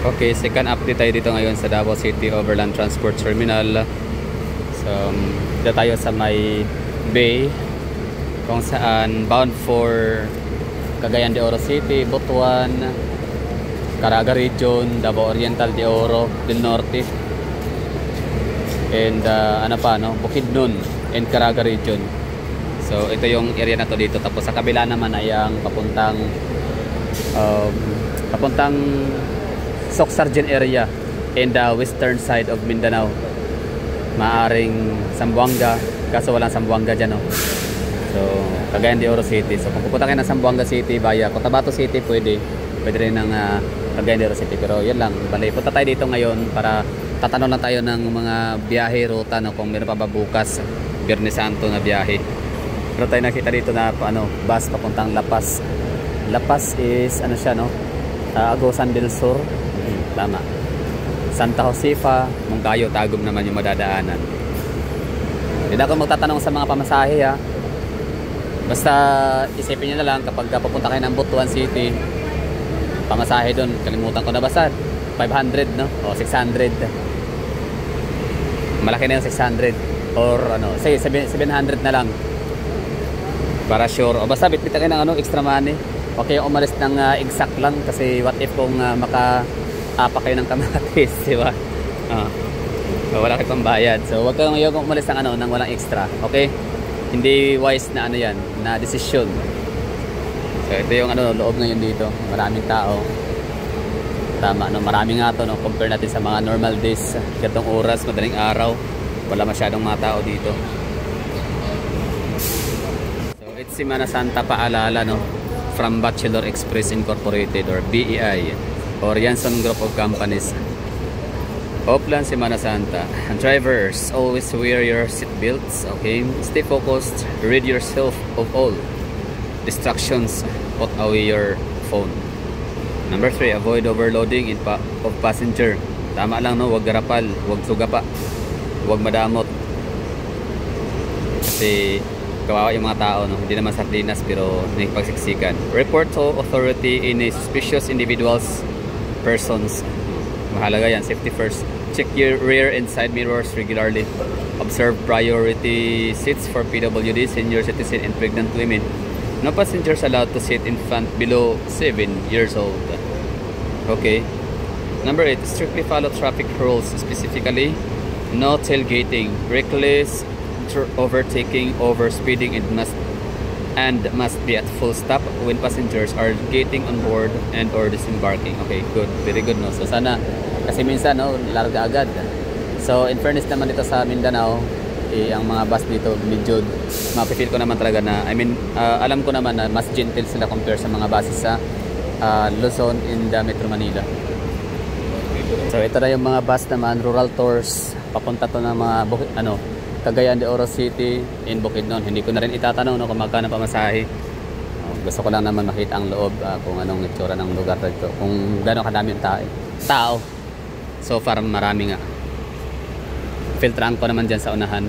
Okay, second update tayo dito ngayon sa Davao City Overland Transport Terminal. So, dito tayo sa may bay kung saan bound for Cagayan de Oro City, Butuan, Caraga Region, Davao Oriental de Oro, del Norte, and ano pa, no? Bukidnon and Caraga Region. So, ito yung area na to dito. Tapos sa kabila naman ay ang papuntang Soc-Sargent area in the western side of Mindanao. Maaring Zamboanga, kaso walang Zamboanga dyan, no? So, Cagayan de Oro City. So, kung pupunta kayo ng Zamboanga City via Cotabato City, pwede rin ng Cagayan de Oro City. Pero yun lang, bali, punta tayo dito ngayon para tatanong lang tayo ng mga biyahe, ruta, no? Kung meron pa ba bukas, Biyernes Santo na biyahe. Pero tayo nakita dito na bus papuntang La Paz. La Paz is ano siya, no? Agusan del Sur. Tama. Santa Josefa, Moncayo, Tagum naman yung madadaanan. Hindi na ako magtatanong sa mga pamasahe, ha. Basta isipin nyo na lang kapag pupunta kayo ng Butuan City, pamasahe doon, kalimutan ko na basta 500, no? O 600. Malaki na yung 600 or ano, say 700 na lang para sure. O basta bitbit kayo ng extra money. Okay yung umalis ng exact lang kasi what if kung maka-apa kayo ng kamatis, di ba? Wala kayo pang bayad. So wag kayong umalis ng ng walang extra. Okay? Hindi wise na yan, na decision. So ito yung loob ngayon dito. Maraming tao. Tama, no? Marami nga to, no? Compare natin sa mga normal days. Gatong oras, madaling araw, wala masyadong mga tao dito. So it's Semana Santa paalala, no? From Bachelor Express Incorporated or BEI or Yanson Group of Companies. Oplan Semana Santa. And drivers, always wear your seatbelts, okay? Stay focused, rid yourself of all distractions, put away your phone. Number 3, avoid overloading of passenger. Tama lang, no? Huwag garapal, huwag sugapa, huwag madamot. Kasi kawawa yung mga tao, no? Hindi naman sardinas pero nagpagsiksikan. Report to authority in a suspicious individuals, persons. Mahalaga yan, safety first. Check your rear and side mirrors regularly. Observe priority seats for PWD, senior citizen and pregnant women. No passengers allowed to sit in front below 7 years old. Okay. Number 8, strictly follow traffic rules, specifically no tailgating, reckless overtaking, overspeeding, and must be at full stop when passengers are getting on board and or disembarking. Okay, good, very good, no? So sana, kasi minsan, no, larga agad. So in fairness naman dito sa Mindanao, ang mga bus dito medyo mapifeel ko naman talaga na, I mean, alam ko naman na mas gentle sila compare sa mga buses sa Luzon in the Metro Manila. So ito na yung mga bus naman, rural tours, papunta to ng mga Cagayan de Oro City in Bukidnon. Hindi ko na rin itatanong, no, kung magkano pamasahe. Gusto ko lang naman makita ang loob, kung anong itsura ng lugar dito, kung gano'ng kadami yung tao. So far marami nga. Filtran ko naman dyan sa unahan.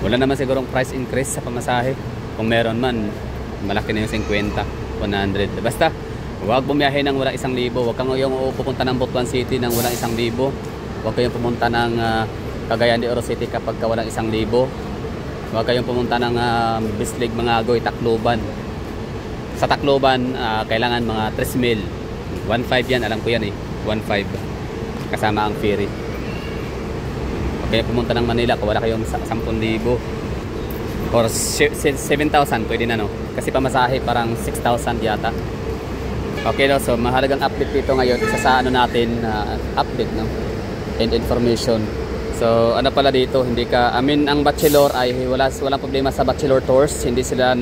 Wala naman sigurong price increase sa pamasahe. Kung meron man, malaki na yung 50, 100. Basta huwag bumiyahe ng walang 1,000. Huwag kang yung pupunta ng Butuan City ng walang 1,000. Huwag kayong pumunta ng Cagayan de Oro City kapag walang 1,000. Huwag kayong pumunta ng Bislig, Mangagoy, Tacloban. Sa Tacloban, kailangan mga 3,000. 1,500 yan, alam ko yan, 1,500 kasama ang ferry. Huwag kayong pumunta ng Manila kung wala kayong 10,000 or 7,000, pwede na, no? Kasi pamasahe parang 6,000 yata. Okay, no? So mahalagang update dito ngayon, isa sa natin update, no, and information. So ano pala dito, hindi ka, ang bachelor ay walang problema sa bachelor tours. Hindi sila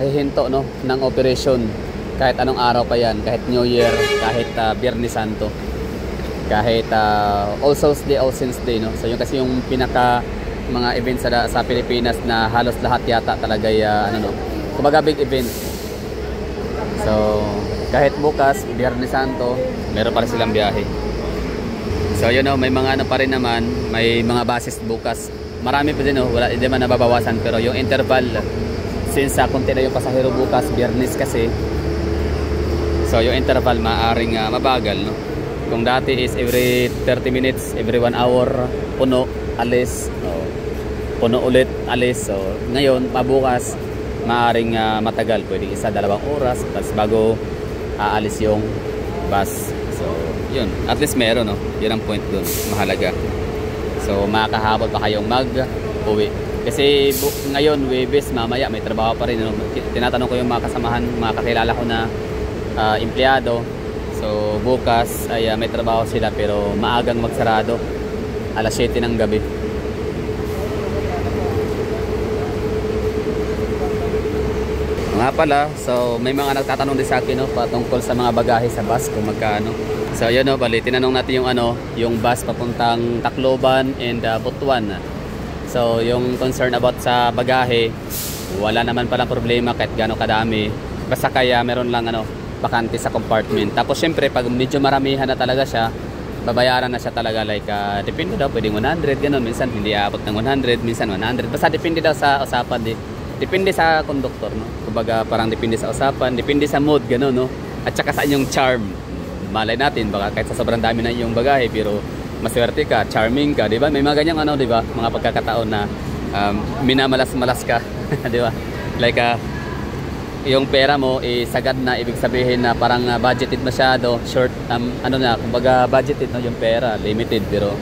hihinto, no, ng operation kahit anong araw pa yan, kahit New Year, kahit Biyernes Santo, kahit All Souls Day, All Saints Day, no. So yun kasi yung pinaka mga events sa Pilipinas na halos lahat yata talaga kumbaga big event. So kahit bukas Biyernes Santo, meron pa rin silang biyahe. So yun, may mga pa rin naman, may mga basis bukas. Marami pa din, wala, hindi man nababawasan, pero yung interval, since konti na yung pasahero bukas, Biyernes kasi, So yung interval maaring mabagal, no? Kung dati is every 30 minutes, every 1 hour, puno, alis, puno ulit, alis. So ngayon, pabukas, maaring matagal, pwedeng 1-2 oras tapos bago aalis yung bus. So yun, at least meron, no? Yun ang point dun, mahalaga. So makakahabol pa kayong mag-uwi. Kasi ngayon, Webes, mamaya may trabaho pa rin, no? Tinatanong ko yung mga kasamahan, mga kakilala ko na empleyado. So bukas ay may trabaho sila pero maagang magsarado, alas 7 ng gabi. Nga pala, so may mga nagtatanong din sa akin, no, patungkol sa mga bagahe sa bus kung magkano. So yun, no, bali tinanong natin yung bus papuntang Tacloban and Butuan. So yung concern about sa bagahe, wala naman palang problema kahit gaano kadami. Basta kaya meron lang bakante sa compartment. Tapos syempre pag medyo maramihan na talaga siya, babayaran na siya talaga, like depende daw, pwedeng 100 gano'n, minsan hindi aabot ng 100, minsan 100. Basta depende daw sa usapan, depende sa conductor, no? Kumbaga parang depende sa usapan, depende sa mood gano'n, no? At saka sa inyong charm. Malay natin baka kahit sa sobrang dami na yung bagahe pero maswerte ka, charming ka, di ba? May mga ganyang di ba? Mga pagkakataon na minamalas-malas ka, di ba? Like yung pera mo sagad na, ibig sabihin na parang budgeted masyado, short, kumbaga budgeted, no, yung pera, limited, pero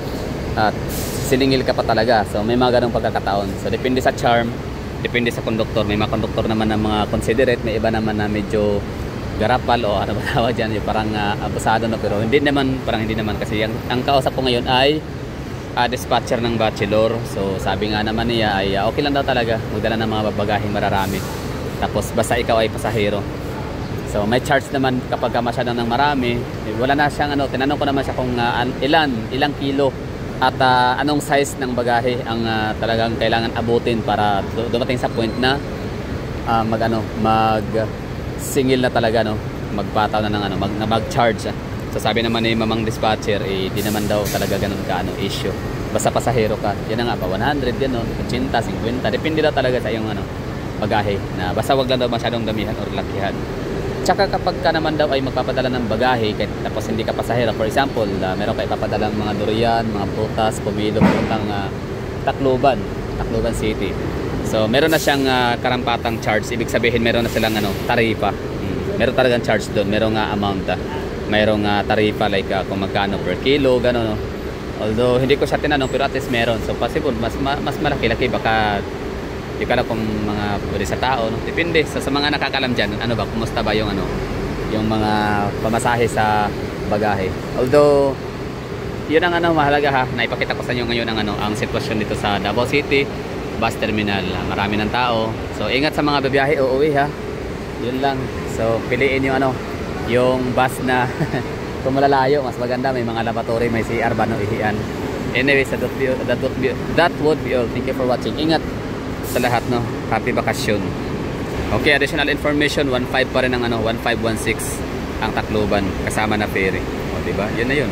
siningil ka pa talaga. So may mga ganong pagkakataon. So depende sa charm, depende sa conductor. May mga conductor naman na mga considerate, may iba naman na medyo garapal o ano ba tawag dyan, yung parang abusado, no, pero hindi naman kasi ang kausap ko ngayon ay dispatcher ng Bachelor. So sabi nga naman niya ay okay lang daw talaga magdala ng mga bagaheng mararami. Tapos basta ikaw ay pasahero. So may charge naman kapag masyadong ng marami. Wala na siyang tinanong ko naman siya kung ilang kilo at anong size ng bagahe ang talagang kailangan abutin para dumating sa point na mag singil na talaga, no, magpataw na ng mag-charge. So sabi naman ni mamang dispatcher, di naman daw talaga ganun ka issue. Basta pasahero ka. Yan na nga ba, 100 gano'n, 80, 50, depende daw talaga sa iyong bagahe, na basta wag lang daw masyadong damihan or lakihan. Tsaka kapag ka naman daw ay magpapadala ng bagahe kahit tapos hindi ka pasahero, for example, meron ka ipapadalang mga durian, mga prutas, pomelo papuntang Tacloban City. So meron na siyang karampatang charge, ibig sabihin meron na silang taripa. Meron talagang charge doon, merong amount, merong taripa, like kung magkano per kilo, gano'n, no? Although hindi ko siya tinanong pero at least meron. So possible mas malaki-laki, baka di ka na kung mga pwede sa tao, no? Depende sa mga nakakalam dyan, kumusta ba yung yung mga pamasahe sa bagahe. Although yun ang mahalaga, na ipakita ko sa inyo ngayon ang sitwasyon dito sa Davao City bus terminal. Marami ng tao, so ingat sa mga bibiyahe uuwi, yun lang. So piliin yung bus na kung malalayo, mas maganda, may mga lavatory, may CR ba, no, ihian. Anyways, that would be all. Thank you for watching. Ingat sa lahat, no. Happy bakasyon. Okay, additional information, 15 pa rin ang 1516 ang Tacloban kasama na ferry. O, diba? Yun na yun.